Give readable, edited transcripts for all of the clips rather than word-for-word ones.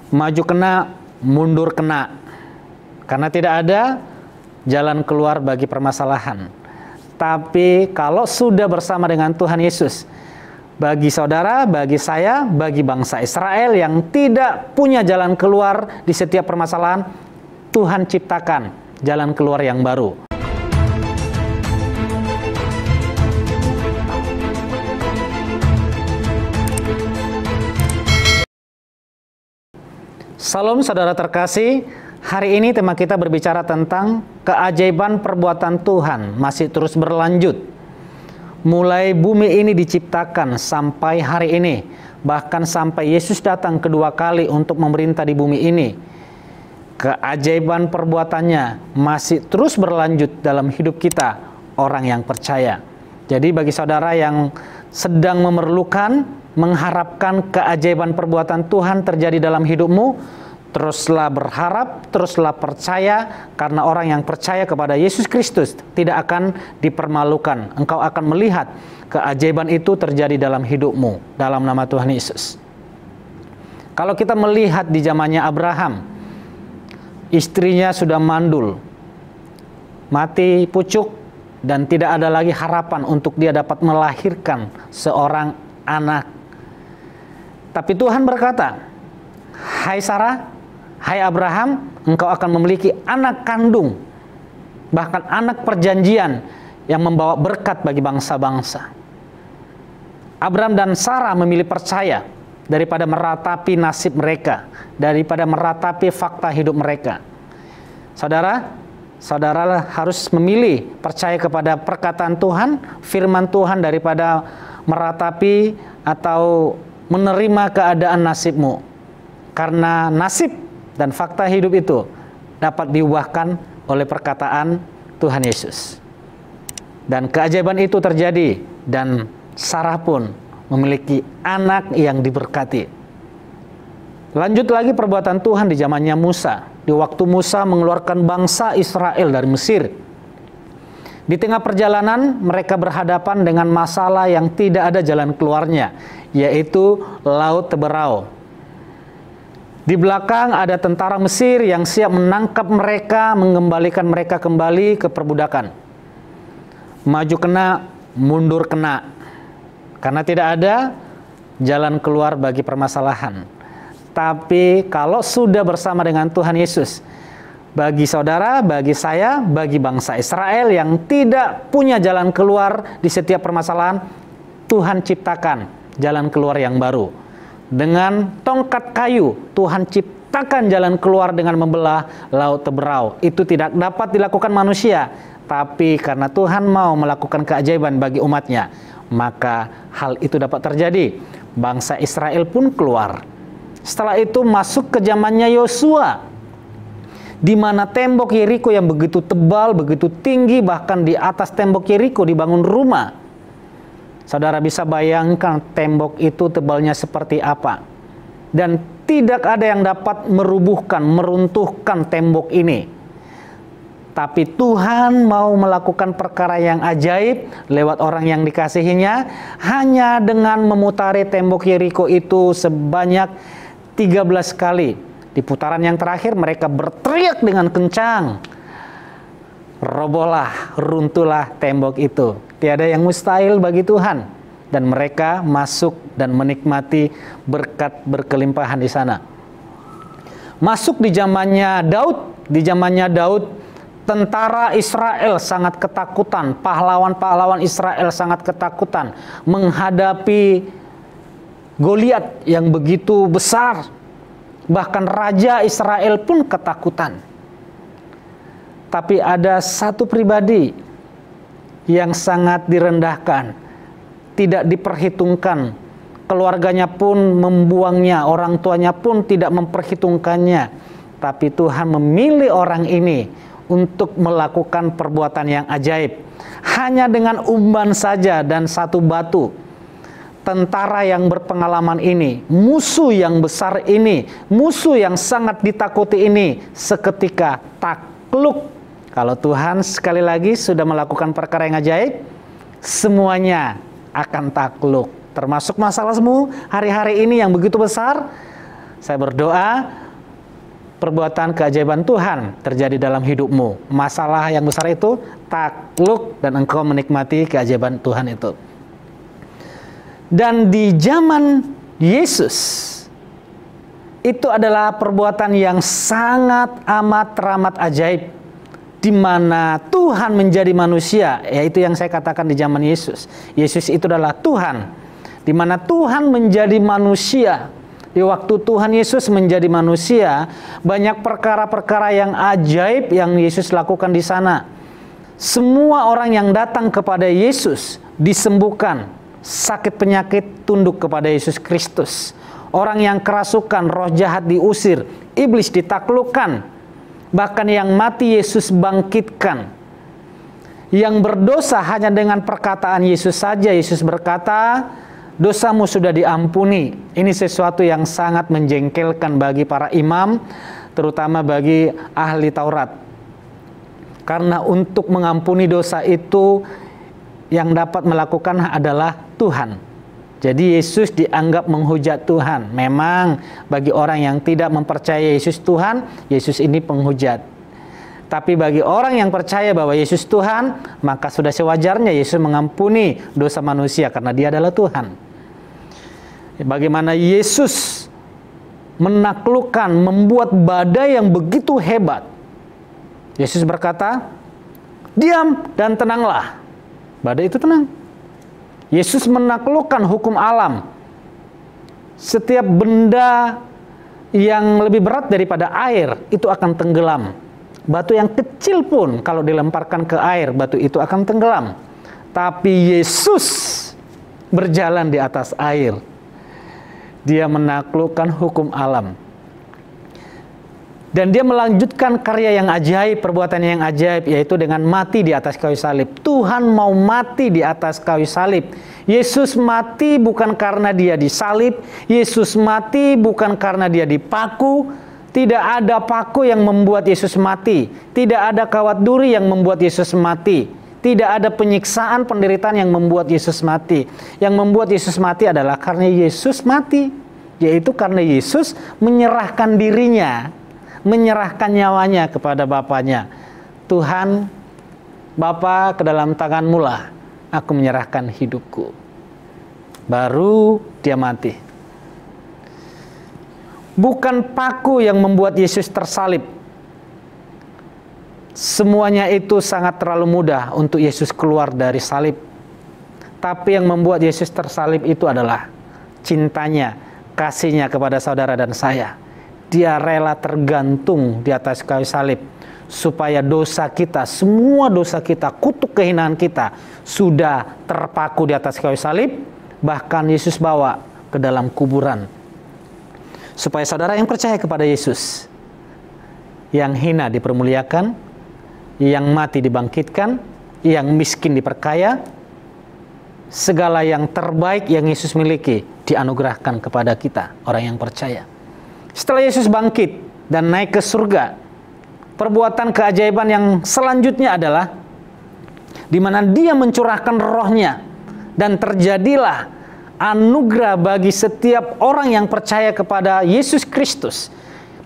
Maju kena, mundur kena. Karena tidak ada jalan keluar bagi permasalahan. Tapi kalau sudah bersama dengan Tuhan Yesus, bagi saudara, bagi saya, bagi bangsa Israel yang tidak punya jalan keluar di setiap permasalahan, Tuhan ciptakan jalan keluar yang baru. Salam saudara terkasih, hari ini tema kita berbicara tentang keajaiban perbuatan Tuhan masih terus berlanjut. Mulai bumi ini diciptakan sampai hari ini, bahkan sampai Yesus datang kedua kali untuk memerintah di bumi ini. Keajaiban perbuatannya masih terus berlanjut dalam hidup kita, orang yang percaya. Jadi bagi saudara yang sedang memerlukan, mengharapkan keajaiban perbuatan Tuhan terjadi dalam hidupmu, teruslah berharap, teruslah percaya, karena orang yang percaya kepada Yesus Kristus tidak akan dipermalukan. Engkau akan melihat keajaiban itu terjadi dalam hidupmu, dalam nama Tuhan Yesus. Kalau kita melihat di zamannya Abraham, istrinya sudah mandul, mati pucuk, dan tidak ada lagi harapan untuk dia dapat melahirkan seorang anak. Tapi Tuhan berkata, "Hai Sarah, hai Abraham, engkau akan memiliki anak kandung, bahkan anak perjanjian yang membawa berkat bagi bangsa-bangsa." Abraham dan Sarah memilih percaya daripada meratapi nasib mereka, daripada meratapi fakta hidup mereka. Saudara harus memilih percaya kepada perkataan Tuhan, firman Tuhan, daripada meratapi atau menerima keadaan nasibmu. Karena nasib dan fakta hidup itu dapat diubahkan oleh perkataan Tuhan Yesus. Dan keajaiban itu terjadi, dan Sarah pun memiliki anak yang diberkati. Lanjut lagi perbuatan Tuhan di zamannya Musa. Di waktu Musa mengeluarkan bangsa Israel dari Mesir. Di tengah perjalanan mereka berhadapan dengan masalah yang tidak ada jalan keluarnya, yaitu Laut Teberau. Di belakang ada tentara Mesir yang siap menangkap mereka, mengembalikan mereka kembali ke perbudakan. Maju kena, mundur kena. Karena tidak ada jalan keluar bagi permasalahan. Tapi kalau sudah bersama dengan Tuhan Yesus, bagi saudara, bagi saya, bagi bangsa Israel yang tidak punya jalan keluar di setiap permasalahan, Tuhan ciptakan jalan keluar yang baru. Dengan tongkat kayu, Tuhan ciptakan jalan keluar dengan membelah Laut Teberau. Itu tidak dapat dilakukan manusia, tapi karena Tuhan mau melakukan keajaiban bagi umatnya, maka hal itu dapat terjadi. Bangsa Israel pun keluar. Setelah itu masuk ke zamannya Yosua, di mana tembok Yeriko yang begitu tebal, begitu tinggi, bahkan di atas tembok Yeriko dibangun rumah. Saudara bisa bayangkan tembok itu tebalnya seperti apa. Dan tidak ada yang dapat merubuhkan, meruntuhkan tembok ini. Tapi Tuhan mau melakukan perkara yang ajaib lewat orang yang dikasihinya, hanya dengan memutari tembok Yeriko itu sebanyak 13 kali. Di putaran yang terakhir mereka berteriak dengan kencang. Robohlah, runtuhlah tembok itu. Tiada yang mustahil bagi Tuhan. Dan mereka masuk dan menikmati berkat berkelimpahan di sana. Masuk di zamannya Daud. Di zamannya Daud, tentara Israel sangat ketakutan. Pahlawan-pahlawan Israel sangat ketakutan menghadapi Goliat yang begitu besar. Bahkan Raja Israel pun ketakutan. Tapi ada satu pribadi yang sangat direndahkan, tidak diperhitungkan. Keluarganya pun membuangnya, orang tuanya pun tidak memperhitungkannya. Tapi Tuhan memilih orang ini untuk melakukan perbuatan yang ajaib. Hanya dengan umban saja dan satu batu, tentara yang berpengalaman ini, musuh yang besar ini, musuh yang sangat ditakuti ini, seketika takluk. Kalau Tuhan sekali lagi sudah melakukan perkara yang ajaib, semuanya akan takluk. Termasuk masalahmu hari-hari ini yang begitu besar, Saya berdoa perbuatan keajaiban Tuhan terjadi dalam hidupmu. Masalah yang besar itu takluk dan engkau menikmati keajaiban Tuhan itu. Dan di zaman Yesus, itu adalah perbuatan yang sangat amat teramat ajaib, di mana Tuhan menjadi manusia, yaitu yang saya katakan di zaman Yesus. Yesus itu adalah Tuhan, di mana Tuhan menjadi manusia. Di waktu Tuhan Yesus menjadi manusia, banyak perkara-perkara yang ajaib yang Yesus lakukan di sana. Semua orang yang datang kepada Yesus disembuhkan. Sakit penyakit tunduk kepada Yesus Kristus. Orang yang kerasukan, roh jahat diusir, iblis ditaklukkan. Bahkan yang mati Yesus bangkitkan. Yang berdosa hanya dengan perkataan Yesus saja. Yesus berkata, dosamu sudah diampuni. Ini sesuatu yang sangat menjengkelkan bagi para imam, terutama bagi ahli Taurat. Karena untuk mengampuni dosa itu, yang dapat melakukan adalah Tuhan. Jadi Yesus dianggap menghujat Tuhan. Memang bagi orang yang tidak mempercayai Yesus Tuhan, Yesus ini penghujat. Tapi bagi orang yang percaya bahwa Yesus Tuhan, maka sudah sewajarnya Yesus mengampuni dosa manusia karena Dia adalah Tuhan. Bagaimana Yesus menaklukkan, membuat badai yang begitu hebat. Yesus berkata, diam dan tenanglah. Badai itu tenang. Yesus menaklukkan hukum alam. Setiap benda yang lebih berat daripada air itu akan tenggelam. Batu yang kecil pun kalau dilemparkan ke air, batu itu akan tenggelam. Tapi Yesus berjalan di atas air. Dia menaklukkan hukum alam. Dan Dia melanjutkan karya yang ajaib, perbuatan yang ajaib, yaitu dengan mati di atas kayu salib. Tuhan mau mati di atas kayu salib. Yesus mati bukan karena Dia disalib. Yesus mati bukan karena Dia dipaku. Tidak ada paku yang membuat Yesus mati. Tidak ada kawat duri yang membuat Yesus mati. Tidak ada penyiksaan, penderitaan yang membuat Yesus mati. Yang membuat Yesus mati adalah karena Yesus mati. Yaitu karena Yesus menyerahkan dirinya, menyerahkan nyawanya kepada Bapaknya. Tuhan, Bapa, ke dalam tangan-Mu lah aku menyerahkan hidupku. Baru Dia mati. Bukan paku yang membuat Yesus tersalib. Semuanya itu sangat terlalu mudah untuk Yesus keluar dari salib. Tapi yang membuat Yesus tersalib itu adalah cintanya, kasihnya kepada saudara dan saya. Dia rela tergantung di atas kayu salib supaya dosa kita, semua dosa kita, kutuk kehinaan kita sudah terpaku di atas kayu salib. Bahkan Yesus bawa ke dalam kuburan supaya saudara yang percaya kepada Yesus, yang hina dipermuliakan, yang mati dibangkitkan, yang miskin diperkaya, segala yang terbaik yang Yesus miliki dianugerahkan kepada kita, orang yang percaya. Setelah Yesus bangkit dan naik ke surga, perbuatan keajaiban yang selanjutnya adalah di mana Dia mencurahkan roh-Nya dan terjadilah anugerah bagi setiap orang yang percaya kepada Yesus Kristus.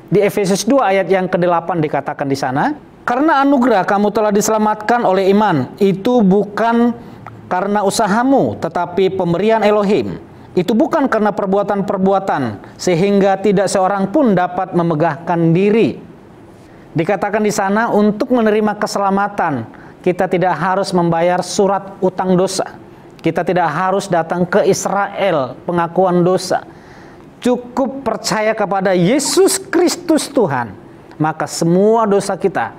Di Efesus 2 ayat yang ke-8 dikatakan di sana, karena anugerah kamu telah diselamatkan oleh iman, itu bukan karena usahamu, tetapi pemberian Elohim. Itu bukan karena perbuatan-perbuatan, sehingga tidak seorang pun dapat memegahkan diri. Dikatakan di sana, untuk menerima keselamatan, kita tidak harus membayar surat utang dosa. Kita tidak harus datang ke Israel, pengakuan dosa. Cukup percaya kepada Yesus Kristus Tuhan, maka semua dosa kita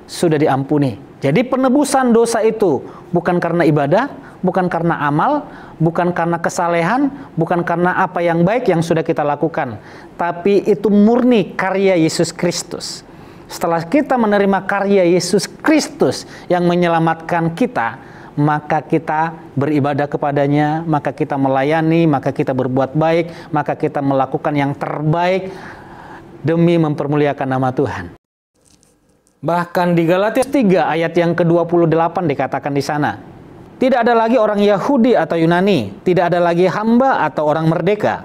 sudah diampuni. Jadi penebusan dosa itu bukan karena ibadah, bukan karena amal, bukan karena kesalehan, bukan karena apa yang baik yang sudah kita lakukan, tapi itu murni karya Yesus Kristus. Setelah kita menerima karya Yesus Kristus yang menyelamatkan kita, maka kita beribadah kepadanya, maka kita melayani, maka kita berbuat baik, maka kita melakukan yang terbaik demi mempermuliakan nama Tuhan. Bahkan di Galatia 3 ayat yang ke-28 dikatakan di sana, tidak ada lagi orang Yahudi atau Yunani, tidak ada lagi hamba atau orang merdeka,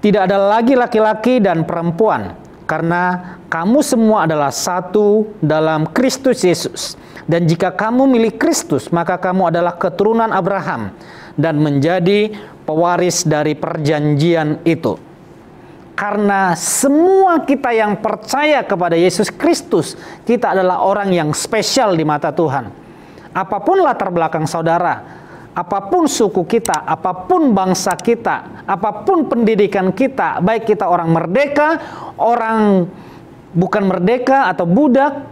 Tidak ada lagi laki-laki dan perempuan, karena kamu semua adalah satu dalam Kristus Yesus. Dan jika kamu milik Kristus, maka kamu adalah keturunan Abraham dan menjadi pewaris dari perjanjian itu. Karena semua kita yang percaya kepada Yesus Kristus, kita adalah orang yang spesial di mata Tuhan. Apapun latar belakang saudara, apapun suku kita, apapun bangsa kita, apapun pendidikan kita, baik kita orang merdeka, orang bukan merdeka atau budak,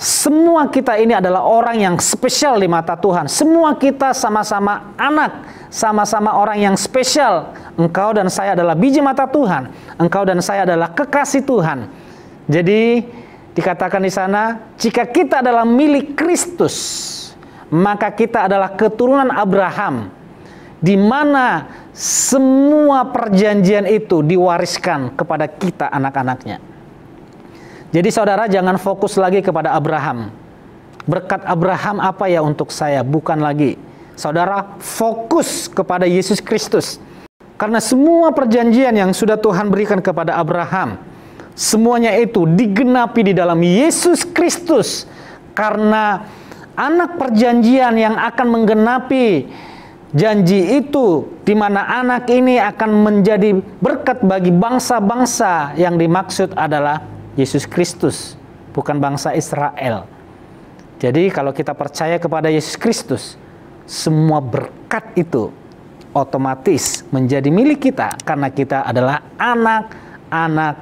semua kita ini adalah orang yang spesial di mata Tuhan. Semua kita sama-sama anak, sama-sama orang yang spesial. Engkau dan saya adalah biji mata Tuhan. Engkau dan saya adalah kekasih Tuhan. Jadi dikatakan di sana, jika kita adalah milik Kristus, maka kita adalah keturunan Abraham, di mana semua perjanjian itu diwariskan kepada kita anak-anaknya. Jadi saudara jangan fokus lagi kepada Abraham. Berkat Abraham apa ya untuk saya? Bukan lagi. Saudara fokus kepada Yesus Kristus. Karena semua perjanjian yang sudah Tuhan berikan kepada Abraham, semuanya itu digenapi di dalam Yesus Kristus. Karena anak perjanjian yang akan menggenapi janji itu, di mana anak ini akan menjadi berkat bagi bangsa-bangsa, yang dimaksud adalah Yesus Kristus, bukan bangsa Israel. Jadi kalau kita percaya kepada Yesus Kristus, semua berkat itu otomatis menjadi milik kita, karena kita adalah anak-anak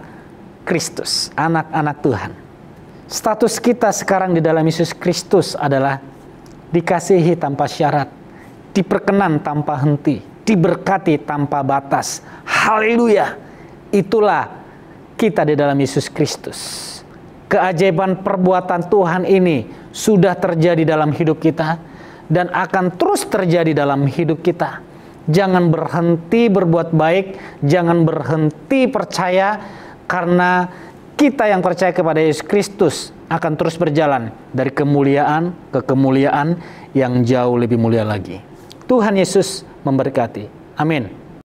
Kristus, anak-anak Tuhan. Status kita sekarang di dalam Yesus Kristus adalah dikasihi tanpa syarat, diperkenan tanpa henti, diberkati tanpa batas. Haleluya! Itulah kita di dalam Yesus Kristus. Keajaiban perbuatan Tuhan ini sudah terjadi dalam hidup kita dan akan terus terjadi dalam hidup kita. Jangan berhenti berbuat baik, jangan berhenti percaya, karena kita yang percaya kepada Yesus Kristus akan terus berjalan dari kemuliaan ke kemuliaan yang jauh lebih mulia lagi. Tuhan Yesus memberkati. Amin.